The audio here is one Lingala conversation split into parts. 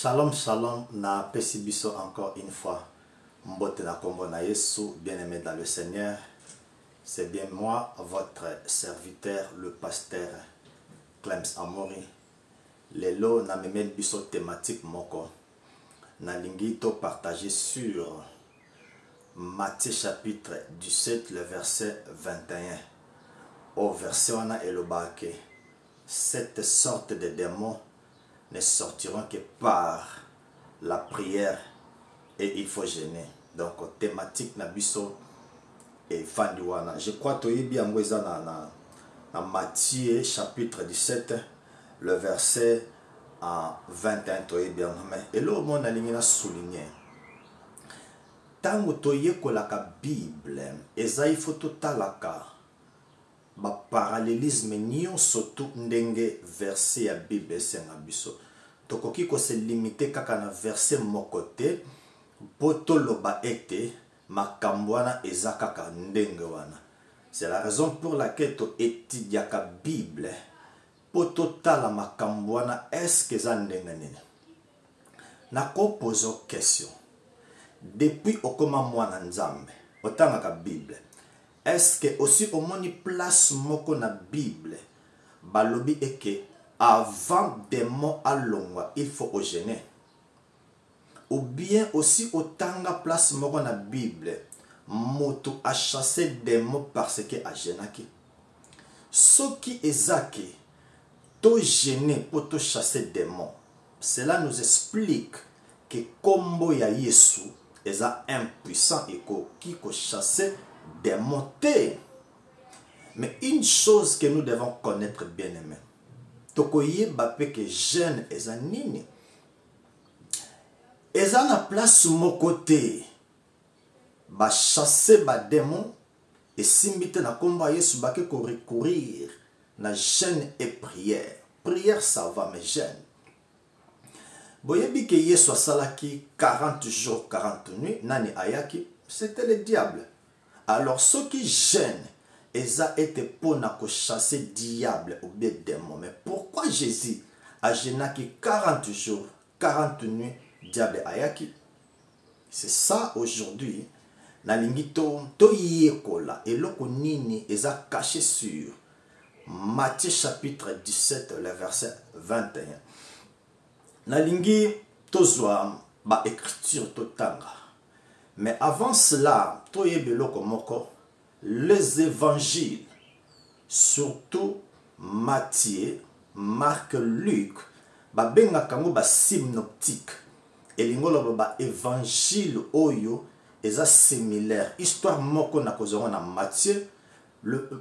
Shalom, shalom, na pesi biso encore une fois. Mbote na kombo na Yesu, bien-aimé dans le Seigneur. C'est bien moi, votre serviteur, le pasteur Clems Amori. Lelo na memel biso thématique moko. Na lingito partagé sur Matthieu chapitre 17, le verset 21. Au verset on a elobake. Cette sorte de démons ne sortiront que par la prière et il faut jeûner. Donc thématique na biso et fandiwana. Je crois que tu bien na Matthieu chapitre 17 le verset 21 tu bien mais et là mon aligné na souligner. Tango toye ko la Bible ezai photo talaka ba parallélisme nion surtout ndenge verset ya Bible senga biso tokoki ko se limiter kaka na verset mokote poto loba ete makambwana eza kaka ndenge wana. C'est la raison pour laquelle to étudiaka Bible poto tala makambwana est-ce que za ndenge nini. Na ko poser question depuis okoma mwana nzambe otangaka Bible. Est-ce que aussi au moni place moko na Bible balobi eke avant des mots à longwa il faut jeûner, ou bien aussi otanga place moko na Bible moto a chassé des mots parce que a jeûnaki soki ezaki to jeûner pour to chasser des mots. Cela nous explique que kombo ya Yesu eza impuissant et qui ko chasser des montées. Mais une chose que nous devons connaître bien aimé, tokoye bape que jeune eza nini eza na place mon côté ba chasser ba démon et simbite na komba Yesu bake ko recourir na jeûne et prière. Prière ça va mais jeûne. Boyebi que Yesu asalaki 40 jours 40 nuits nani ayaki, c'était le diable. Alors ceux qui gênent, ils ont été pour chasser diable ou bien démon. Mais pourquoi Jésus a gêné 40 jours, 40 nuits, diable ayaki? C'est ça aujourd'hui. Na lingito to yekola et loko nini ils ont caché sur Matthieu chapitre 17 le verset 21. Na lingi tozwa ba écriture totanga. Mais avant cela, les évangiles, surtout Matthieu, Marc, Luc, benga kango ba synoptique. Et l'ingolo ba évangile oyo eza similaire. Histoire moko na kozongo na Matthieu,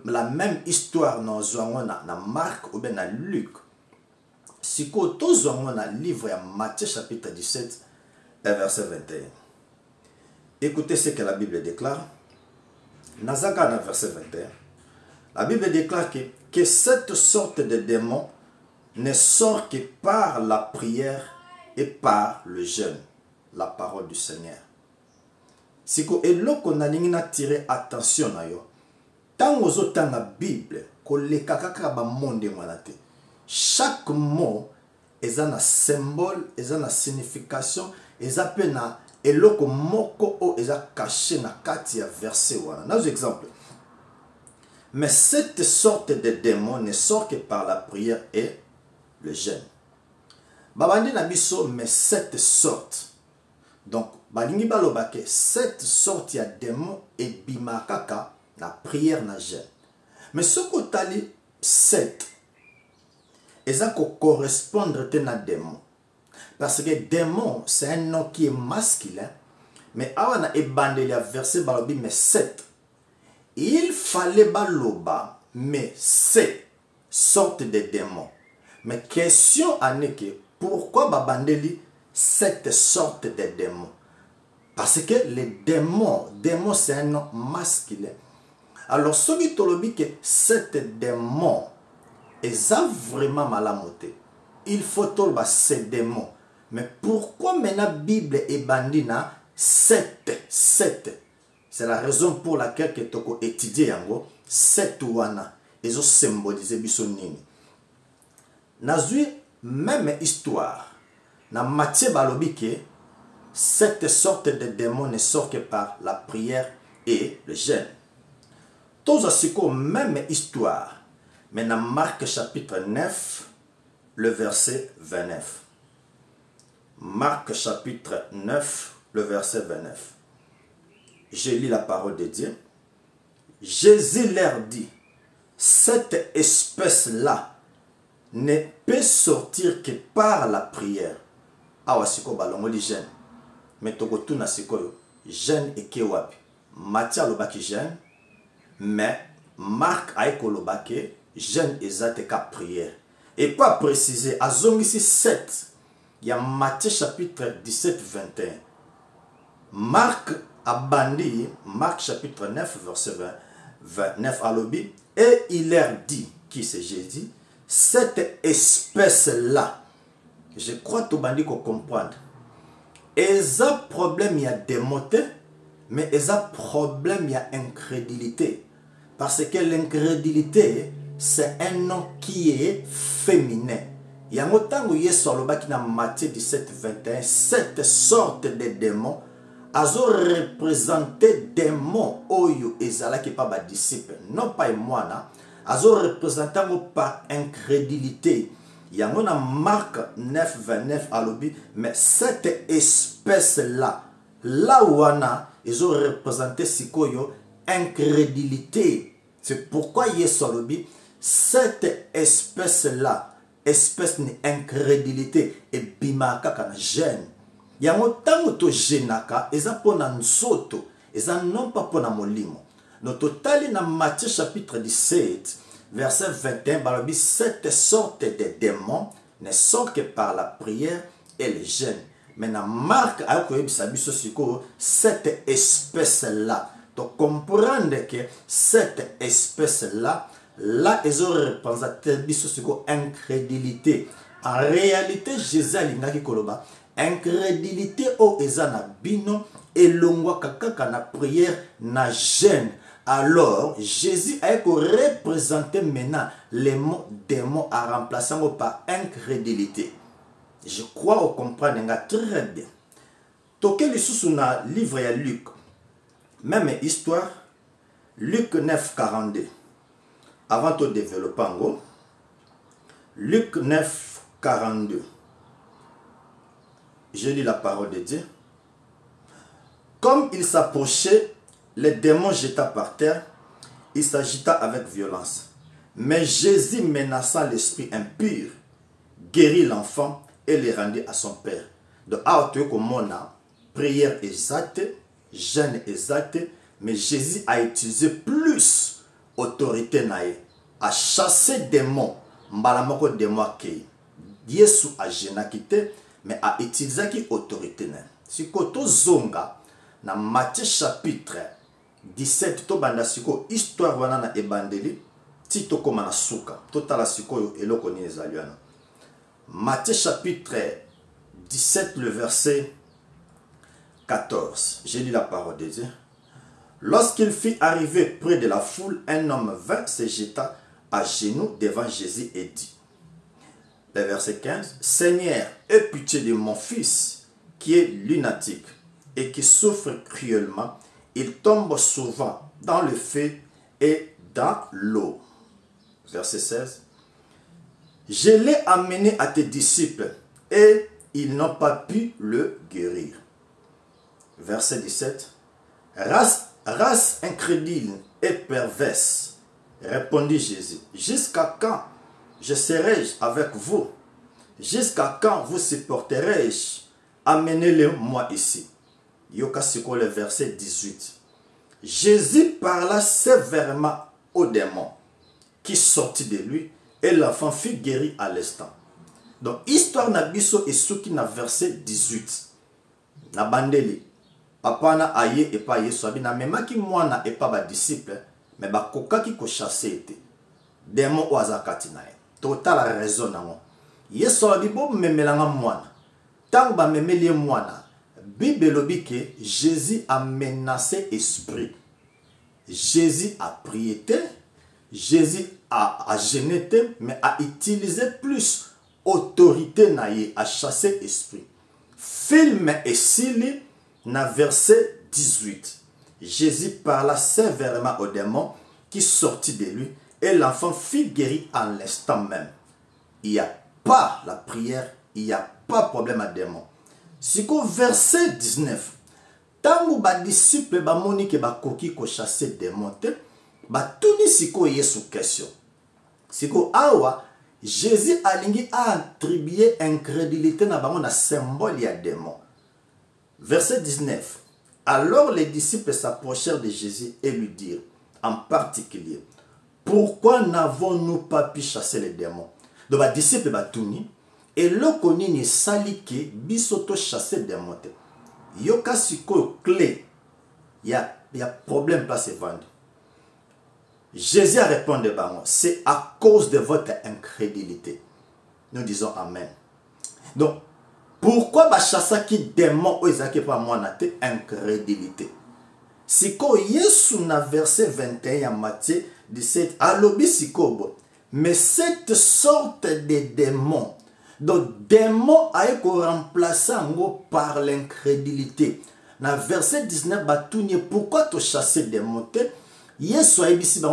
la même histoire na zongo na Marc ou bien na Luc. Siko to zongo na livre ya Matthieu chapitre 17 verset 21. Écoutez ce que la Bible déclare. Nazaka na verset 21. La Bible déclare que cette sorte de démon ne sort que par la prière et par le jeûne. La parole du Seigneur. Si ko eloko na lingi na tirer attention na yo. Tango zotanga Bible ko lekaka ba monde mwanate. Chaque mot est un symbole, est une signification, est un et loko moko o eza caché na kati ya verset wana. Dans exemple. Mais cette sorte de démon ne sort que par la prière et le jeûne. Babandi na biso mais cette sorte. Donc balingi balobake cette sorte ya démon et bimakaka na prière na jeûne. Mais ce ko tali cette eza ko correspondre te na démon. Parce que démon, c'est un nom qui est masculin. Mais awana ebandeli a verset balobi mais 7. Il fallait baloba mais c'est sorte de démon. Mais question aneke pourquoi babandeli cette sorte de démon? Parce que les démons c'est un nom masculin. Alors ce qui tolobi que cette démon est vraiment malamoté. Il faut tolba ces démons. Mais pourquoi maintenant la Bible est bandina 7? C'est la raison pour laquelle que toko étudier yango 7 wana ezo symboliser biso nini. Nazui même histoire Dans Matthieu balobi que cette sorte de démons ne sort que par la prière et le jeûne. Tous à même histoire, mais dans Marc chapitre 9, le verset 29. Marc chapitre 9, le verset 29. Je lis la parole de Dieu. Jésus leur dit, cette espèce-là ne peut sortir que par la prière. Awa siko balongo li jeûne. Mais tokotu na siko jeûne et kewapi. Matthieu lobaki jeûne, mais Marc aiko lobaki jeûne ezate ka prière. Et pas préciser, à Zongisi 7, il y a Matthieu chapitre 17, 21. Marc a bandi, Marc chapitre 9, verset 29 à l'obi, et il leur dit, qui c'est Jésus, cette espèce-là, je crois que tout bandi qu'on comprendre, et ça problème, il y a démoté, mais il y a problème, il y a incrédulité. Parce que l'incrédulité, c'est un nom qui est féminin. Il y a un temps où il y a Matthieu 17, 21, cette sorte de démons a représenté des démons oyo ezala qui pas disciple, non pas moi a représenté par incrédulité. Il y a un Marc 9, 29 à l'obi, mais cette espèce-là, là où ils ont représenté sikoyo incrédulité. C'est pourquoi il y a l'obi, cette espèce-là, espèce d'incrédulité, et bimaka kana gêne. Il y a un temps où tu genaka, et ça pour nsoto, et ça non pas pour molimo. Dans total, dans Matthieu chapitre 17, verset 21, balobi, cette sorte de démons ne sort que par la prière et le jeûne. Mais dans Marc, cette espèce-là, tu comprends que cette espèce-là, là, ils ont représenté incrédulité. En réalité, Jésus a dit incrédulité au ezana bino et longwa kaka na prière na jeûne. Alors, Jésus a représenté maintenant les mots démons à remplacer par incrédulité. Je crois qu'on comprend très bien. Toke lisusu na livre ya Luc. Même histoire, Luc 9, 42. Avant de développer, Luc 9, 42. Je lis la parole de Dieu. Comme il s'approchait, les démons jeta par terre, il s'agita avec violence. Mais Jésus, menaçant l'esprit impur, guérit l'enfant et le rendit à son père. Donc, prière exacte, jeûne exact, mais Jésus a utilisé plus autorité à chasser des démons. Mbalamoko démon qui Yesu a génakité, mais a utilisé qui autorité. Si koto zonga na Matthieu chapitre 17 to banda siko histoire wana na ebandeli ti to koma na suka totala siko eloko ni ezaliana. Matthieu chapitre 17 le verset 14. J'ai lu la parole de Dieu. Lorsqu'il fut arrivé près de la foule, un homme vint, se jeta à genoux devant Jésus et dit, le verset 15, Seigneur, aie pitié de mon fils qui est lunatique et qui souffre cruellement. Il tombe souvent dans le feu et dans l'eau. Verset 16, je l'ai amené à tes disciples et ils n'ont pas pu le guérir. Verset 17, race incrédule et perverse, répondit Jésus, jusqu'à quand je serai-je avec vous? Jusqu'à quand vous supporterai-je? Amenez-le-moi ici. Yokasiko le verset 18. Jésus parla sévèrement au démon qui sortit de lui et l'enfant fut guéri à l'instant. Donc, histoire nabiso et ce qui n'a verset 18. Na bandeli. Papa na aye et pas yesu abina mema ki mwana et pas ba disciple mais ba koka ki ko chasser été. Démon o azakati na ye. Total raison nango. Yesu abibo memelanga mwana. Tant ba memelie mwana. Bible lobi que Jésus a menacé esprit. Jésus a prié, Jésus a gêné, mais a utilisé plus autorité naïe à chasser esprit. Film et sili na verset 18. Jésus parla sévèrement au démon qui sortit de lui et l'enfant fut guéri en l'instant même. Il n'y a pas la prière, il n'y a pas de problème à démon. Si qu'au verset 19, tant que les disciples bamoni ke bakoki ko chasser démon te, ba tuni siko yesu question. Siko awa Jésus alingi a attribué incrédulité na bango na symbole ya démon. Verset 19. Alors les disciples s'approchèrent de Jésus et lui dirent en particulier, pourquoi n'avons-nous pas pu chasser les démons? Donc les disciples batuni et le koni ni salike bisoto chasser les démons. Yoka siko clé, il y a problème pas se vendre. Jésus a répondu, c'est à cause de votre incrédulité. Nous disons Amen. Donc, pourquoi chasser qui démon ou ezaki pas moi na incrédulité? Si ko Yesu na verset 21 Matthieu 17 alobi sikobo, mais cette sorte de démon, donc démon a été remplacé par l'incrédulité. Dans verset 19 batounie, pourquoi tu chasser démon? Yesu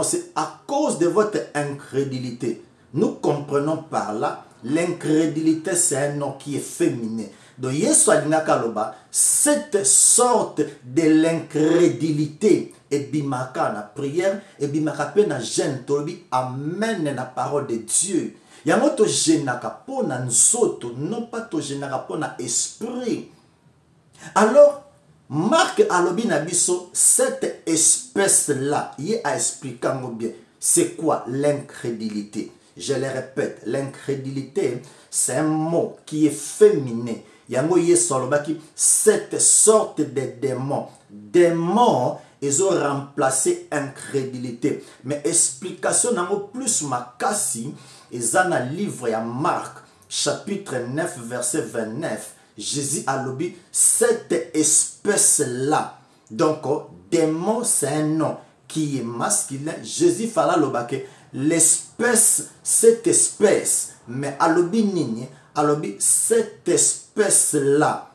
c'est à cause de votre incrédulité. Nous comprenons par là, l'incrédulité c'est un nom qui est féminin. Donc Yesu kaloba, cette sorte de l'incrédulité et bimaka na prière et bimaka pe na jeûne tobi amen na parole de Dieu. Yango to jenaka pona nzoto, non pas to jenaka pona esprit. Alors Marc alobi na biso, cette espèce-là, il a expliqué bien, c'est quoi l'incrédulité? Je le répète, l'incrédulité, c'est un mot qui est féminin. Yango yesolobaki, cette sorte de démon. Démon, ils ont remplacé incrédulité. Mais explication nango plus makasi, ils ont un livre à Marc, chapitre 9, verset 29. Jésus a lobby cette espèce-là. Donc, démon, c'est un nom qui est masculin. Jésus fala lobake l'espèce, cette espèce. Mais à lobby nini, à lobby cette espèce-là.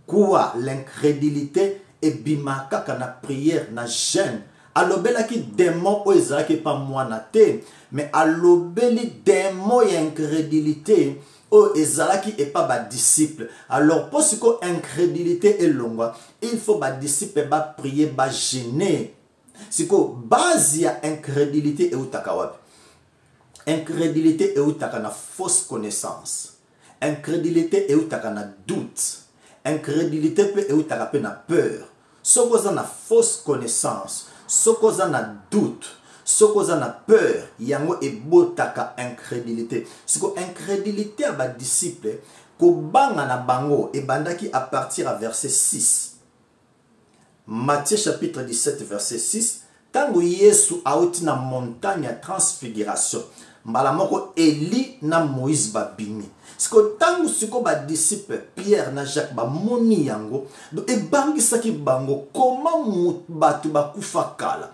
Quoi? L'incrédulité et bimaka kana prière na jeûne. À lobela qui démon ou ezaki pas moi na te. Mais à lobeli démon et incrédulité. Oh, ezalaki et pas ba disciple. Alors, pour ce que incrédulité est longue, il faut ba disciple ba prier, ba gêner. Si que base ya incrédulité et utakawapi. Incrédulité et utakana fausse connaissance. Incrédulité et utakana doute. Incrédulité peut et utakapena peur. Sokoza na fausse connaissance. Sokoza na doute. Ce qu'on a peur, yango e botaka incrédulité. Ce que incrédulité à ba disciple, ko banga na bango e bandaki à partir à verset 6. Matthieu chapitre 17 verset 6. Tango Yesu auti na montagne à transfiguration. Mbala moko Eli na Moïse babimi. Ce que tango siko ba disciple Pierre na Jacques ba moni yango. Do e bangi saki bango comment batu ba kufa kala.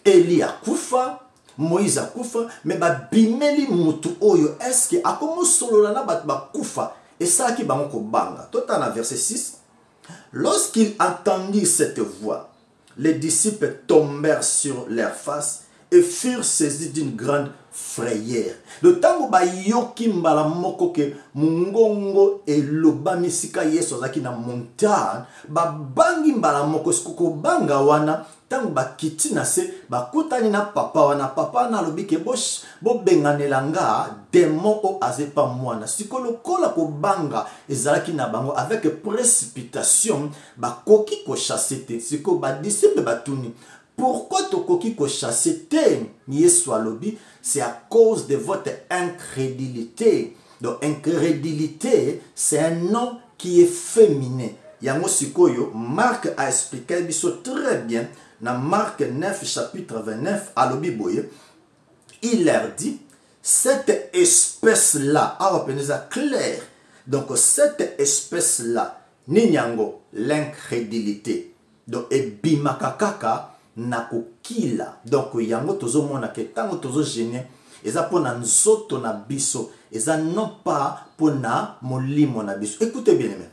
Eli a kufa, Moïse a kufa, mais ba bimeli mutu oyo est-ce que a comme solo na ba kufa et ça qui bango ko banga. Tout en verset 6. Lorsqu'ils entendirent cette voix, les disciples tombèrent sur leur face et furent saisis d'une grande frayeur. Le temps ba yoki mbala moko ke mungongo et lobami sika yeso zaki na montagne ba bangi mbala moko skuko banga wana tango ba kiti na se ba kutani na papa na lobi ke bosh bo benganelanga démon o azepa mwana sikolo kola ko banga ezalaki na bango avec précipitation ba koki ko chasser te siko ba disciple batuni. Pourquoi tokoki ko chasser te Yesu alobi? C'est à cause de votre incrédulité. Donc incrédulité, c'est un nom qui est féminin. Yango sikoyo, Marc a expliqué biso très bien dans Marc 9 chapitre 29 alobi boye. Il leur dit cette espèce-là, a repris ça clair. Donc cette espèce-là, ninyango l'incrédulité. Donc et bimakakaka nakokila. Donc yango tozo mona ke tango tozo gêner eza pona nzoto na biso, eza non pas pona molimo na biso. Écoutez bien aimé.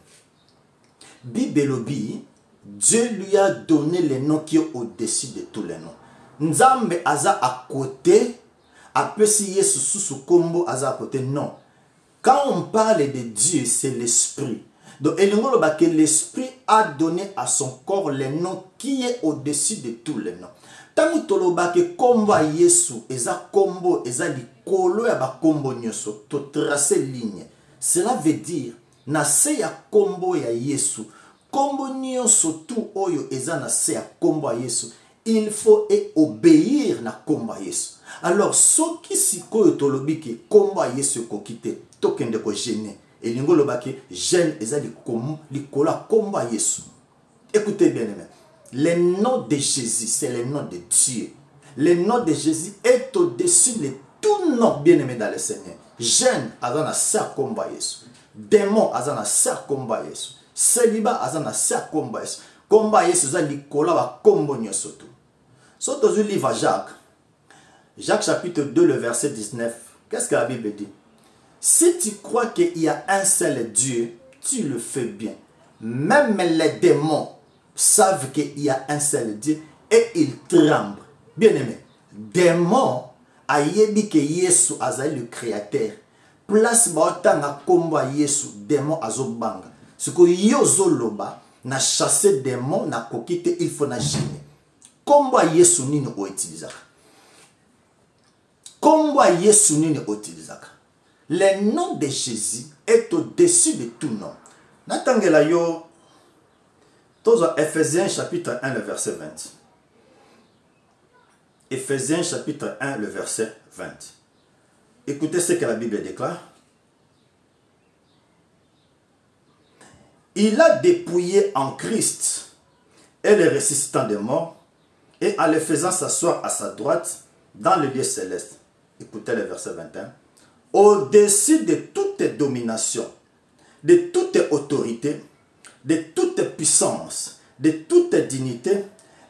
Bibelobi, Dieu lui a donné les noms qui est au-dessus de tous les noms. Nzambe aza à côté, après si Yesu sous kombo aza à côté, non. Quand on parle de Dieu, c'est l'esprit. Donc, que l'esprit a donné à son corps les noms qui est au-dessus de tous les noms. Tant que kombo Yesu, eza kombo, eza likolo ya ba kombo nyoso, to tracer ligne. Cela veut dire, na se ya kombo ya Yesu, kombo nyoso tout oyo eza na se ya kombo ya Yesu, il faut obéir na kombo ya Yesu. Alors, ceux qui sikoyo tolobi ke kombo ya Yesu kokite, tokende ko gêner. Et lingo lobaki gêne eza likola kombo ya Yesu. Écoutez bien aimé. Le nom de Jésus, c'est le nom de Dieu. Le nom de Jésus est au-dessus de tout nom bien aimé dans le Seigneur. Gêne azana sa kombo ya Yesu. Démon azana sa kombo ya Yesu. Célibat azana sa kombo ya Yesu. Kombo ya Yesu za likola ba kombo nyoso tu. Soto zu livre à Jacques. Jacques chapitre 2 le verset 19. Qu'est-ce que la Bible dit? Si tu crois qu'il y a un seul Dieu, tu le fais bien. Même les démons savent qu'il y a un seul Dieu et ils tremblent. Bien aimé, démons ayebi que Yesu azali le créateur. Place baotanga kombo Yesu, démon azobanga. Ce que yozo loba na chasser démon na kokite il faut na gêner. Kombo Yesu nini o utilizaka. Kombo Yesu nini o utilizaka. Le nom de Jésus est au-dessus de tout nom. Natangela yo tozo Ephésiens chapitre 1 le verset 20. Ephésiens chapitre 1 le verset 20. Écoutez ce que la Bible déclare. Il a dépouillé en Christ et le ressuscitant des morts et en le faisant s'asseoir à sa droite dans le lieu céleste. Écoutez le verset 21. Au-dessus de toute domination, de toute autorité, de toute puissance, de toute dignité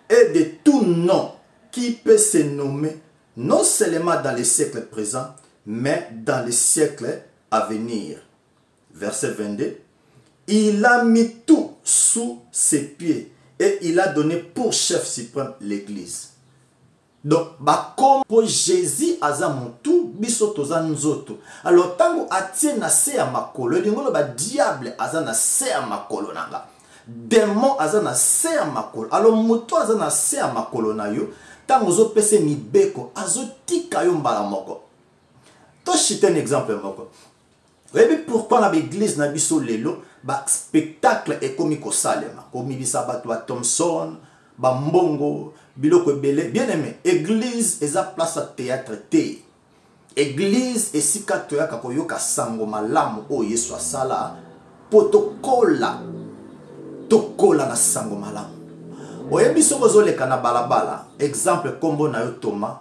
et de tout nom qui peut se nommer non seulement dans les siècles présents, mais dans les siècles à venir. Verset 22. Il a mis tout sous ses pieds et il a donné pour chef suprême l'Église. Donc, comme Jésus aza mutu, biso toza nzoto. Alors, tango atie na se ya makolo, lingolo ba diable aza na se ya makolo nanga. Démon aza na se ya makolo. Alors, mutu aza na se ya makolo na yo, tango zo pese mibeko, azo tika yo mbala moko. To chite un exemple moko. Et puis pourquoi dans l'église na biso lelo, ba spectacle est comme ko salema, comme bisa bato ba Thompson, ba mbongo, biloko ebele. Bien aimé, église eza place à théâtre te. Église esika toyaka koyoka sango malamu o Yesu asala potokola tokola na sango malamu. Oyebi soko zoleka na balabala, exemple kombo na yo Thomas.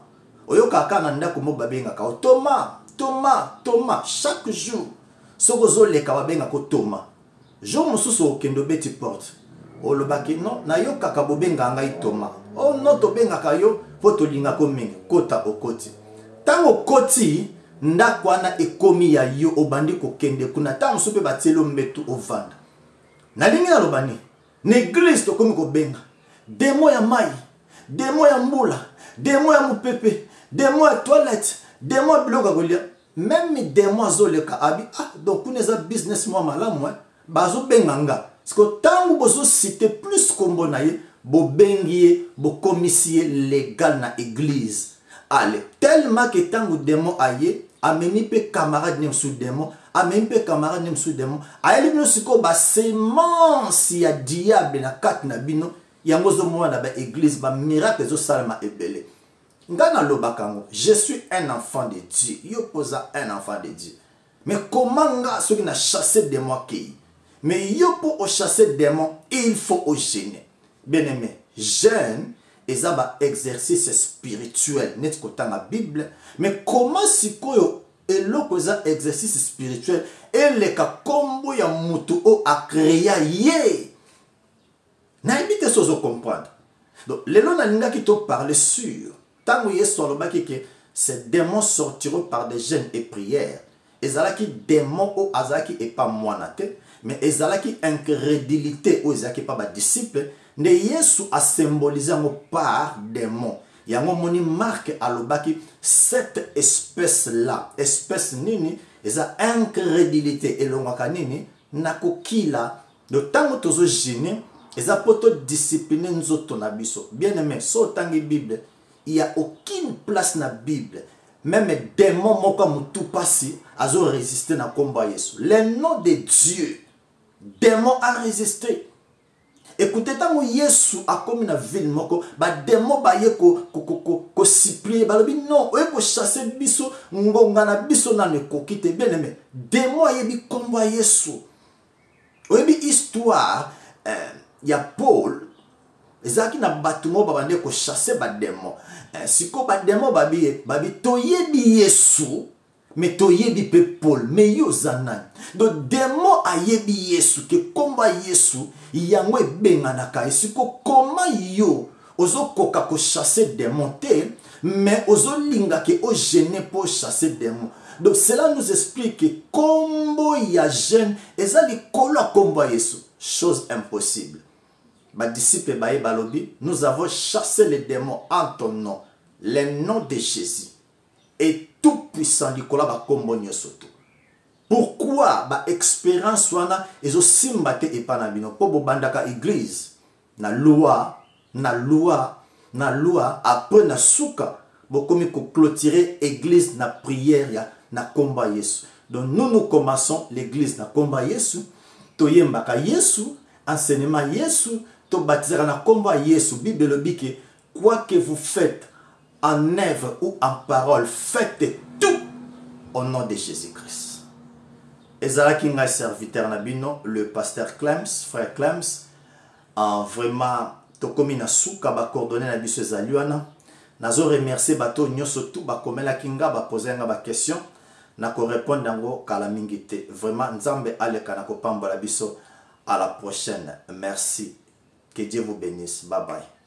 Oyoka kana ndako mo babengaka o Thomas, Thomas, Thomas chaque jour. Soko zoleka babengaka ko Thomas. Jour mosusu okendo beti porte. Olobaki non na yo kaka bobenga ngai Thomas. Oh non to bengaka yo po tolinga ko mingi kota okoti. Tango koti ndako wana ekomi ya yo obandi ko kende kuna tango supe batelo mbetu ovanda. Nalingi na lobani. N'église to komi ko benga. Demo ya mai, demo ya mbula, demo ya mupepe, demo ya toilette, demo ya biloko kolia. Même demo azoleka abi donc kuneza business moi malamu bazo benganga. Parce que tango bozo citer plus kombo na ye, bo bengie, bo commissie légal na église. Allez, tellement que tango démon aye, ameni pe camarade nem sous démon, ameni pe camarade nem sous démon. Aye bino siko ba semence ya diable na kat na bino, yango zo mo na ba église ba miracle zo salama ebele. Ngana lobakango, je suis un enfant de Dieu. Yo posa un enfant de Dieu. Mais comment nga ceux qui na chassé démon ki? Mais yo pour chasser démon, il faut au gêner. Bien aimé, jeûne et ça va exercice spirituel. Net côté la Bible, mais comment si koyo et l'autre exercice spirituel et les cas combo ya mutu o a créé yé. Na évite ça comprendre. Donc les lona linga qui te parle sur. Tango yeso lo baki ke ces démons sortiront par des jeûnes et prières. Ezalaki démon ou azaki et pas moinate, mais ezalaki incrédulité ou ezalaki pas disciple. Ne Yesu a symbolisé par démon. Yango moni marque alobaki cette espèce là, espèce nini, eza incrédulité elongaka nini nakokila de tango tozo gêner, eza poto discipliner nzoto na biso. Bien aimé, so tangi Bible, il y a aucune place na Bible. Même démon moko mutu pasi azo résister na combat Yesu. Le nom de Dieu, démon a résisté. Écoutez, tant que Yesu a commis na ville moko, ba démon ba ye ko supplier, ba lobi non, oye ko chasser biso, ngonga na biso na ne kokite bien aimé. Démon yebi combat Yesu. Oye bi histoire, ya Paul, ezaki na batumo ba bande ko chasser ba démon. Siko ba démon babi toyebi Yesu. Mais toyebi pe Paul, mais yo zanan. Donc démon a yebi Yesu, que komba Yesu, yango e benganaka. Siko comment yo, ozo koka ko chasser démon te, mais ozo linga ke o gêner pour chasser démon. Donc cela nous explique que kombo ya jeune, ezali kola komba Yesu, chose impossible. Ba disciple ba balobi, nous avons chassé les démons en ton nom, le nom de Jésus. Et tout puissant du kola ba kombo nyosoto. Pourquoi ba expérience wana ezo simbate epanabino po bobandaka église na loi après na suka bokomi ko clôturer église na prière ya na komba Yesu. Donc nous commençons l'église na komba Yesu, toyembaka Yesu, enseignement Yesu, to baptisera na komba Yesu. Bible le dit quoi que vous faites en œuvre ou en parole, faites tout au nom de Jésus-Christ. Ezalaki ngai serviteur nabino, le pasteur Clems, frère Clems, vraiment tokomi na suka ba coordonner na biso ezaliwana. Nazo remercier bato nyoso tout ba komela kinga ba poser nga ba question na ko répondre yango kala mingi te. Vraiment nzambe aleka na ko pambola biso. À la prochaine. Merci. Que Dieu vous bénisse. Bye bye.